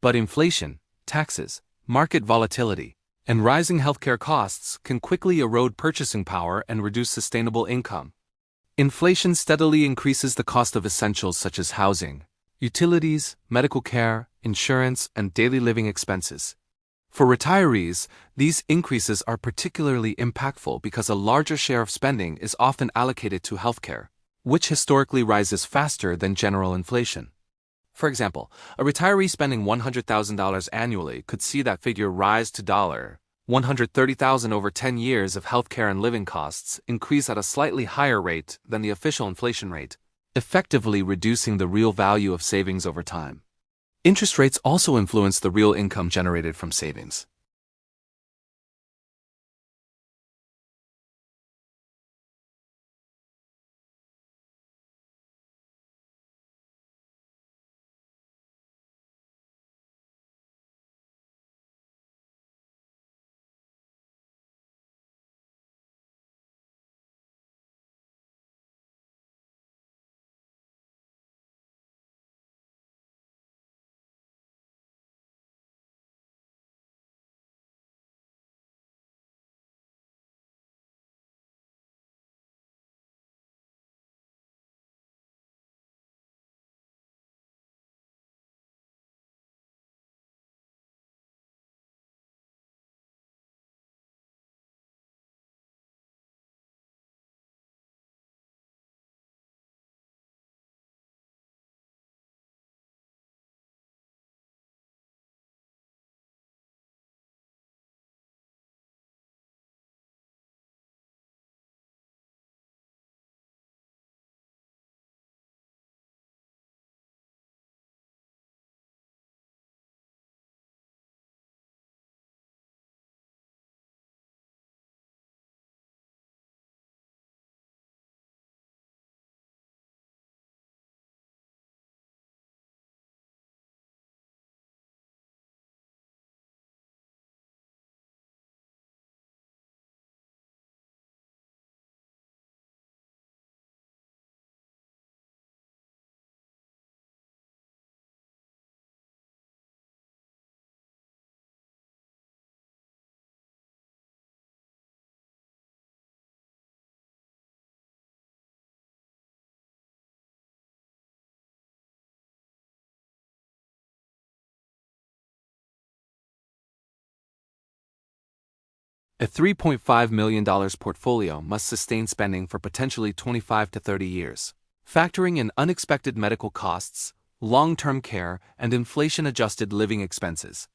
But inflation, taxes, market volatility, and rising healthcare costs can quickly erode purchasing power and reduce sustainable income. Inflation steadily increases the cost of essentials such as housing, utilities, medical care, insurance, and daily living expenses. For retirees, these increases are particularly impactful because a larger share of spending is often allocated to healthcare, which historically rises faster than general inflation. For example, a retiree spending $100,000 annually could see that figure rise to $130,000 over 10 years if healthcare and living costs increase at a slightly higher rate than the official inflation rate, effectively reducing the real value of savings over time. Interest rates also influence the real income generated from savings. A $3.5 million portfolio must sustain spending for potentially 25 to 30 years, factoring in unexpected medical costs, long-term care, and inflation-adjusted living expenses.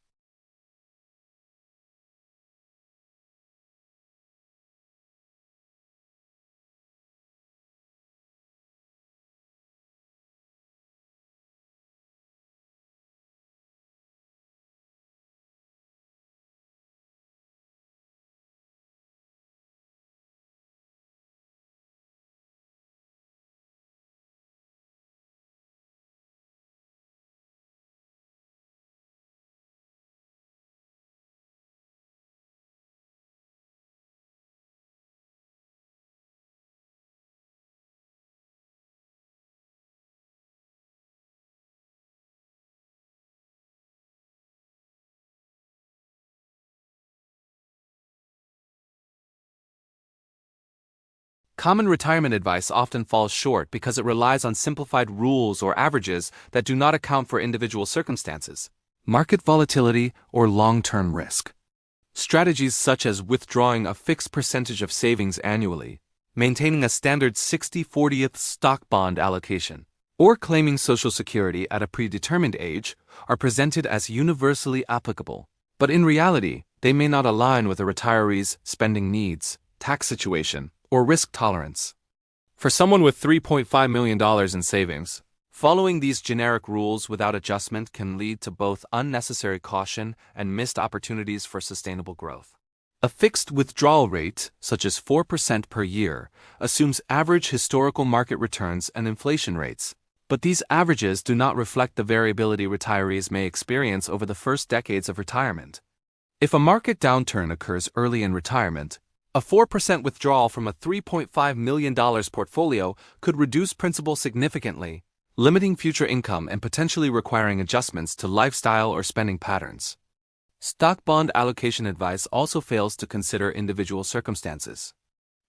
Common retirement advice often falls short because it relies on simplified rules or averages that do not account for individual circumstances, market volatility, or long-term risk. Strategies such as withdrawing a fixed percentage of savings annually, maintaining a standard 60/40th stock-bond allocation, or claiming Social Security at a predetermined age are presented as universally applicable, but in reality, they may not align with a retiree's spending needs, tax situation, or risk tolerance. For someone with $3.5 million in savings, following these generic rules without adjustment can lead to both unnecessary caution and missed opportunities for sustainable growth. A fixed withdrawal rate, such as 4% per year, assumes average historical market returns and inflation rates, but these averages do not reflect the variability retirees may experience over the first decades of retirement. If a market downturn occurs early in retirement, a 4% withdrawal from a $3.5 million portfolio could reduce principal significantly, limiting future income and potentially requiring adjustments to lifestyle or spending patterns. Stock bond allocation advice also fails to consider individual circumstances.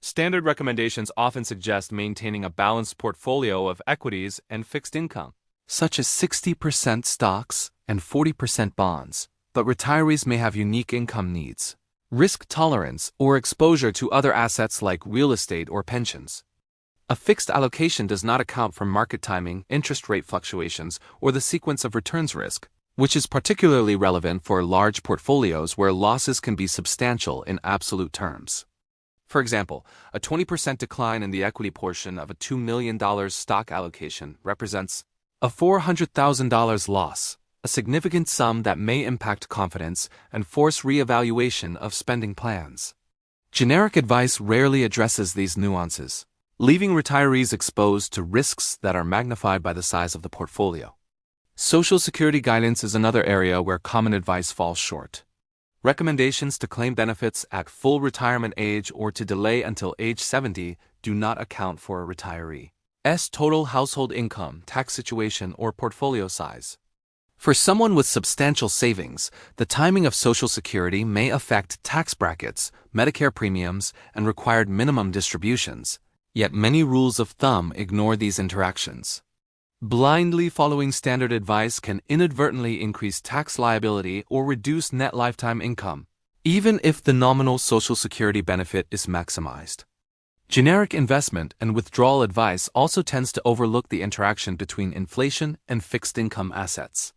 Standard recommendations often suggest maintaining a balanced portfolio of equities and fixed income, such as 60% stocks and 40% bonds, but retirees may have unique income needs, risk tolerance, or exposure to other assets like real estate or pensions. A fixed allocation does not account for market timing, interest rate fluctuations, or the sequence of returns risk, which is particularly relevant for large portfolios where losses can be substantial in absolute terms. For example, a 20% decline in the equity portion of a $2 million stock allocation represents a $400,000 loss, a significant sum that may impact confidence and force reevaluation of spending plans. Generic advice rarely addresses these nuances, leaving retirees exposed to risks that are magnified by the size of the portfolio. Social Security guidance is another area where common advice falls short. Recommendations to claim benefits at full retirement age or to delay until age 70 do not account for a retiree's total household income, tax situation, or portfolio size. For someone with substantial savings, the timing of Social Security may affect tax brackets, Medicare premiums, and required minimum distributions, yet many rules of thumb ignore these interactions. Blindly following standard advice can inadvertently increase tax liability or reduce net lifetime income, even if the nominal Social Security benefit is maximized. Generic investment and withdrawal advice also tends to overlook the interaction between inflation and fixed income assets.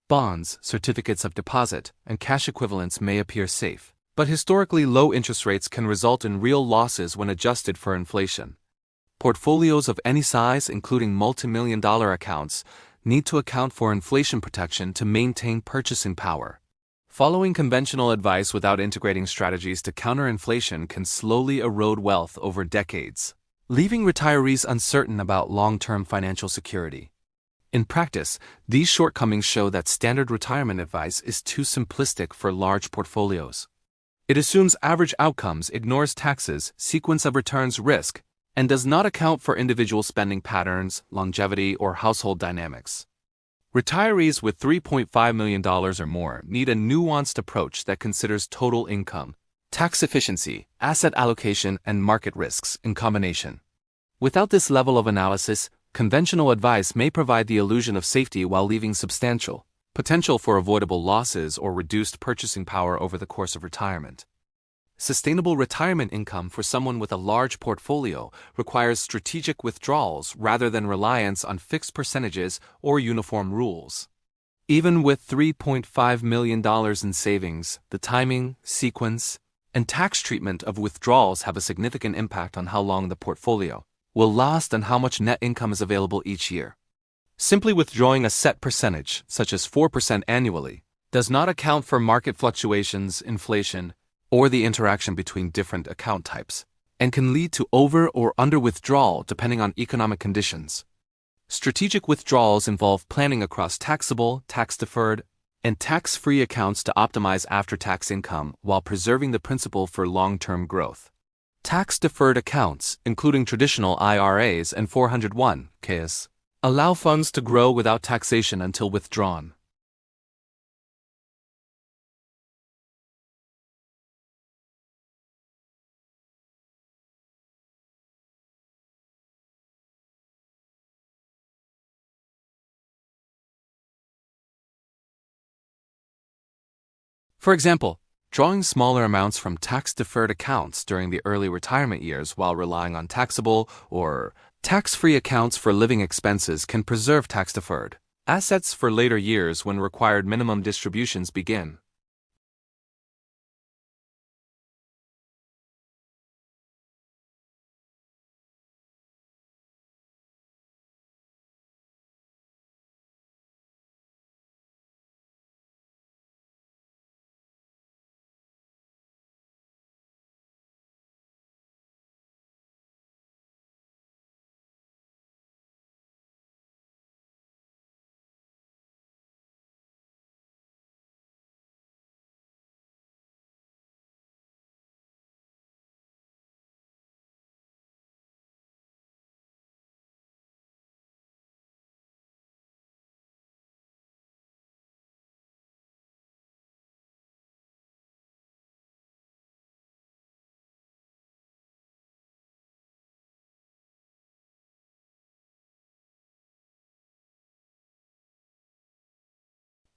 Bonds, certificates of deposit, and cash equivalents may appear safe, but historically low interest rates can result in real losses when adjusted for inflation. Portfolios of any size, including multi-million-dollar accounts, need to account for inflation protection to maintain purchasing power. Following conventional advice without integrating strategies to counter inflation can slowly erode wealth over decades, leaving retirees uncertain about long-term financial security. In practice, these shortcomings show that standard retirement advice is too simplistic for large portfolios. It assumes average outcomes, ignores taxes, sequence of returns risk, and does not account for individual spending patterns, longevity, or household dynamics. Retirees with $3.5 million or more need a nuanced approach that considers total income, tax efficiency, asset allocation, and market risks in combination. Without this level of analysis, conventional advice may provide the illusion of safety while leaving substantial potential for avoidable losses or reduced purchasing power over the course of retirement. Sustainable retirement income for someone with a large portfolio requires strategic withdrawals rather than reliance on fixed percentages or uniform rules. Even with $3.5 million in savings, the timing, sequence, and tax treatment of withdrawals have a significant impact on how long the portfolio will last and how much net income is available each year. Simply withdrawing a set percentage, such as 4% annually, does not account for market fluctuations, inflation, or the interaction between different account types, and can lead to over or under withdrawal depending on economic conditions. Strategic withdrawals involve planning across taxable, tax-deferred, and tax-free accounts to optimize after-tax income while preserving the principal for long-term growth. Tax-deferred accounts, including traditional IRAs and 401(k)s, allow funds to grow without taxation until withdrawn. For example, drawing smaller amounts from tax-deferred accounts during the early retirement years while relying on taxable or tax-free accounts for living expenses can preserve tax-deferred assets for later years when required minimum distributions begin.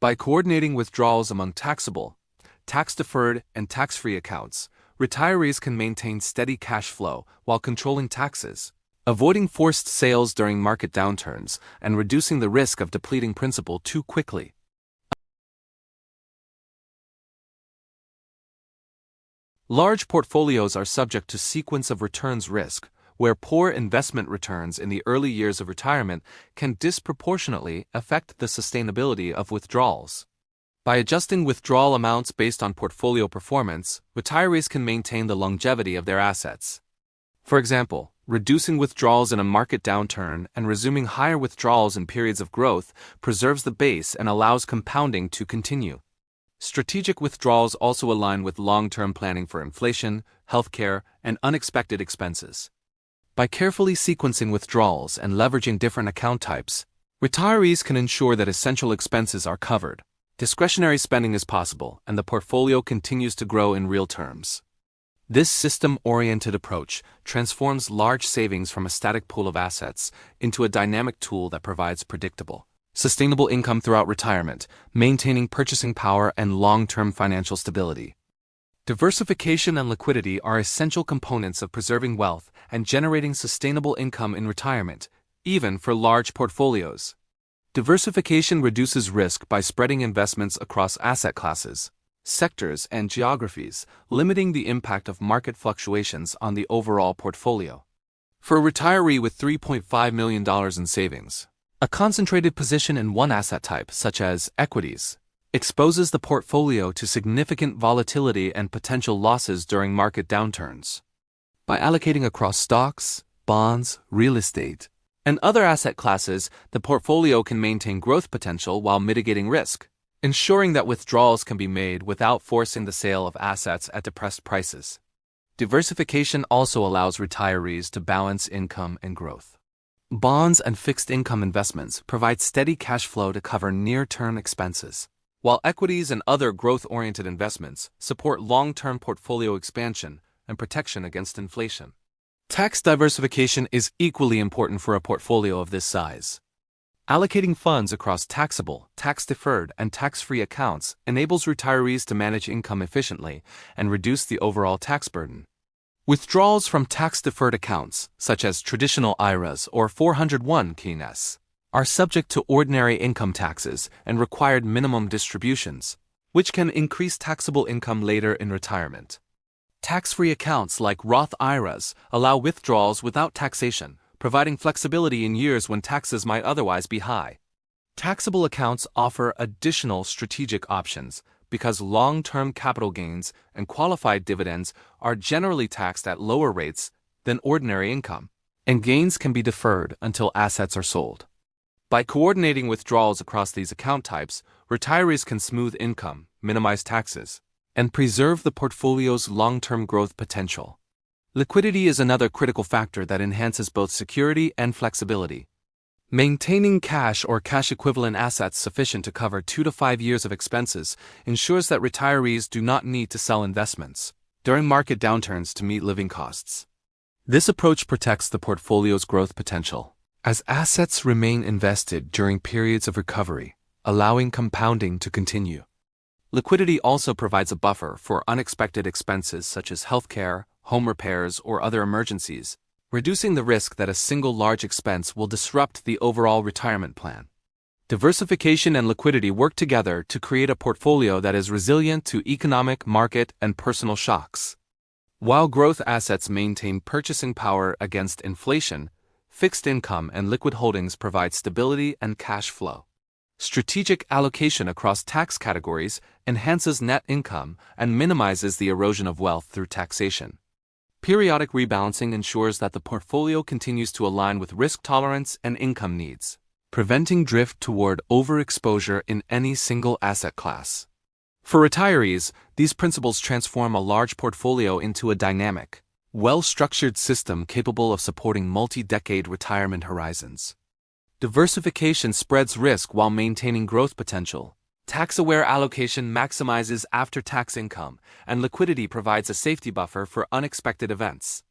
By coordinating withdrawals among taxable, tax-deferred, and tax-free accounts, retirees can maintain steady cash flow while controlling taxes, avoiding forced sales during market downturns, and reducing the risk of depleting principal too quickly. Large portfolios are subject to sequence of returns risk, where poor investment returns in the early years of retirement can disproportionately affect the sustainability of withdrawals. By adjusting withdrawal amounts based on portfolio performance, retirees can maintain the longevity of their assets. For example, reducing withdrawals in a market downturn and resuming higher withdrawals in periods of growth preserves the base and allows compounding to continue. Strategic withdrawals also align with long-term planning for inflation, healthcare, and unexpected expenses. By carefully sequencing withdrawals and leveraging different account types, retirees can ensure that essential expenses are covered, discretionary spending is possible, and the portfolio continues to grow in real terms. This system-oriented approach transforms large savings from a static pool of assets into a dynamic tool that provides predictable, sustainable income throughout retirement, maintaining purchasing power and long-term financial stability. Diversification and liquidity are essential components of preserving wealth and generating sustainable income in retirement, even for large portfolios. Diversification reduces risk by spreading investments across asset classes, sectors, and geographies, limiting the impact of market fluctuations on the overall portfolio. For a retiree with $3.5 million in savings, a concentrated position in one asset type, such as equities, exposes the portfolio to significant volatility and potential losses during market downturns. By allocating across stocks, bonds, real estate, and other asset classes, the portfolio can maintain growth potential while mitigating risk, ensuring that withdrawals can be made without forcing the sale of assets at depressed prices. Diversification also allows retirees to balance income and growth. Bonds and fixed income investments provide steady cash flow to cover near-term expenses, while equities and other growth-oriented investments support long-term portfolio expansion and protection against inflation. Tax diversification is equally important for a portfolio of this size. Allocating funds across taxable, tax-deferred, and tax-free accounts enables retirees to manage income efficiently and reduce the overall tax burden. Withdrawals from tax-deferred accounts, such as traditional IRAs or 401(k)s, are subject to ordinary income taxes and required minimum distributions, which can increase taxable income later in retirement. Tax-free accounts like Roth IRAs allow withdrawals without taxation, providing flexibility in years when taxes might otherwise be high. Taxable accounts offer additional strategic options because long-term capital gains and qualified dividends are generally taxed at lower rates than ordinary income, and gains can be deferred until assets are sold. By coordinating withdrawals across these account types, retirees can smooth income, minimize taxes, and preserve the portfolio's long-term growth potential. Liquidity is another critical factor that enhances both security and flexibility. Maintaining cash or cash-equivalent assets sufficient to cover 2 to 5 years of expenses ensures that retirees do not need to sell investments during market downturns to meet living costs. This approach protects the portfolio's growth potential, as assets remain invested during periods of recovery, allowing compounding to continue. Liquidity also provides a buffer for unexpected expenses such as healthcare, home repairs, or other emergencies, reducing the risk that a single large expense will disrupt the overall retirement plan. Diversification and liquidity work together to create a portfolio that is resilient to economic, market, and personal shocks. While growth assets maintain purchasing power against inflation, fixed income and liquid holdings provide stability and cash flow. Strategic allocation across tax categories enhances net income and minimizes the erosion of wealth through taxation. Periodic rebalancing ensures that the portfolio continues to align with risk tolerance and income needs, preventing drift toward overexposure in any single asset class. For retirees, these principles transform a large portfolio into a dynamic, well-structured system capable of supporting multi-decade retirement horizons. Diversification spreads risk while maintaining growth potential. Tax-aware allocation maximizes after-tax income, and liquidity provides a safety buffer for unexpected events.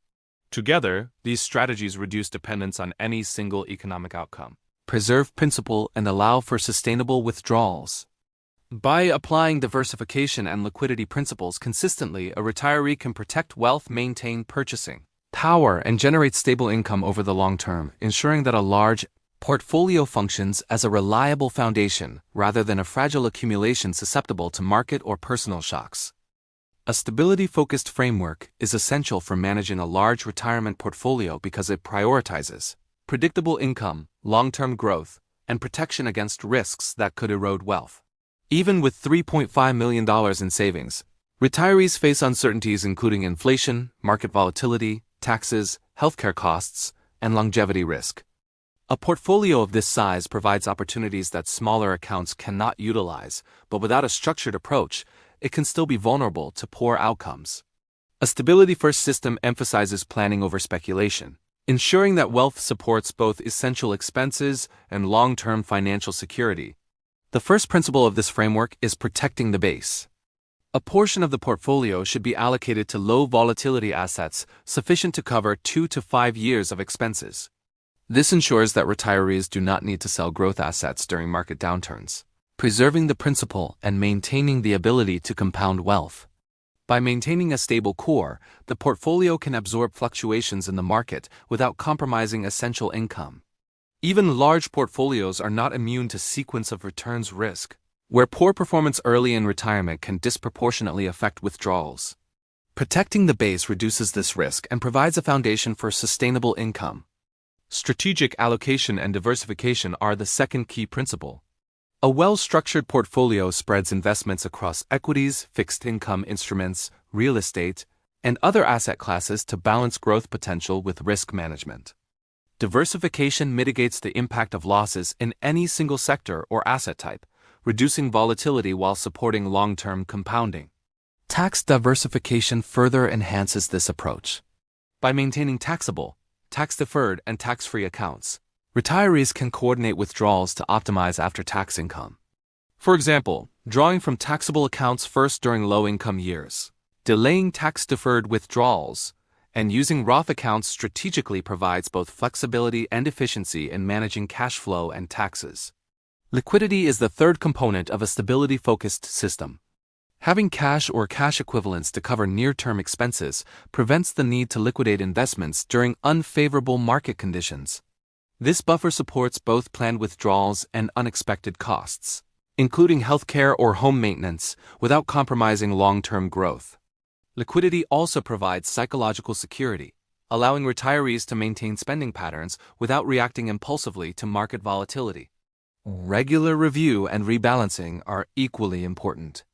Together, these strategies reduce dependence on any single economic outcome, preserve principal, and allow for sustainable withdrawals. By applying diversification and liquidity principles consistently, a retiree can protect wealth, maintain purchasing power, and generate stable income over the long term, ensuring that a large portfolio functions as a reliable foundation rather than a fragile accumulation susceptible to market or personal shocks. A stability-focused framework is essential for managing a large retirement portfolio because it prioritizes predictable income, long-term growth, and protection against risks that could erode wealth. Even with $3.5 million in savings, retirees face uncertainties including inflation, market volatility, taxes, healthcare costs, and longevity risk. A portfolio of this size provides opportunities that smaller accounts cannot utilize, but without a structured approach, it can still be vulnerable to poor outcomes. A stability-first system emphasizes planning over speculation, ensuring that wealth supports both essential expenses and long-term financial security. The first principle of this framework is protecting the base. A portion of the portfolio should be allocated to low-volatility assets sufficient to cover 2 to 5 years of expenses. This ensures that retirees do not need to sell growth assets during market downturns, preserving the principal and maintaining the ability to compound wealth. By maintaining a stable core, the portfolio can absorb fluctuations in the market without compromising essential income. Even large portfolios are not immune to sequence of returns risk, where poor performance early in retirement can disproportionately affect withdrawals. Protecting the base reduces this risk and provides a foundation for sustainable income. Strategic allocation and diversification are the second key principle. A well-structured portfolio spreads investments across equities, fixed income instruments, real estate, and other asset classes to balance growth potential with risk management. Diversification mitigates the impact of losses in any single sector or asset type, reducing volatility while supporting long-term compounding. Tax diversification further enhances this approach. By maintaining taxable, tax-deferred, and tax-free accounts, retirees can coordinate withdrawals to optimize after-tax income. For example, drawing from taxable accounts first during low-income years, delaying tax-deferred withdrawals, and using Roth accounts strategically provides both flexibility and efficiency in managing cash flow and taxes. Liquidity is the third component of a stability-focused system. Having cash or cash equivalents to cover near-term expenses prevents the need to liquidate investments during unfavorable market conditions. This buffer supports both planned withdrawals and unexpected costs, including healthcare or home maintenance, without compromising long-term growth. Liquidity also provides psychological security, allowing retirees to maintain spending patterns without reacting impulsively to market volatility. Regular review and rebalancing are equally important.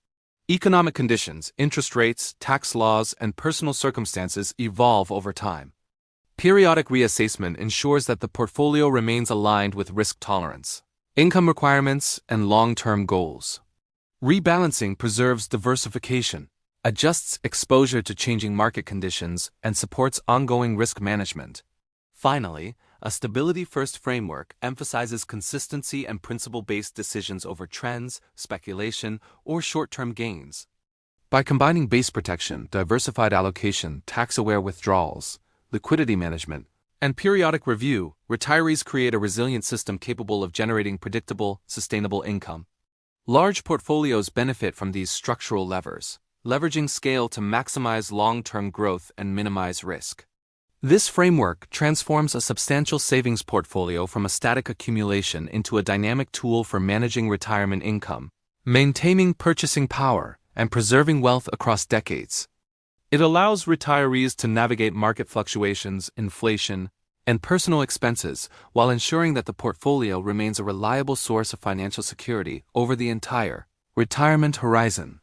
Economic conditions, interest rates, tax laws, and personal circumstances evolve over time. Periodic reassessment ensures that the portfolio remains aligned with risk tolerance, income requirements, and long-term goals. Rebalancing preserves diversification, adjusts exposure to changing market conditions, and supports ongoing risk management. Finally, a stability-first framework emphasizes consistency and principle-based decisions over trends, speculation, or short-term gains. By combining base protection, diversified allocation, tax-aware withdrawals, liquidity management, and periodic review, retirees create a resilient system capable of generating predictable, sustainable income. Large portfolios benefit from these structural levers, leveraging scale to maximize long-term growth and minimize risk. This framework transforms a substantial savings portfolio from a static accumulation into a dynamic tool for managing retirement income, maintaining purchasing power, and preserving wealth across decades. It allows retirees to navigate market fluctuations, inflation, and personal expenses while ensuring that the portfolio remains a reliable source of financial security over the entire retirement horizon.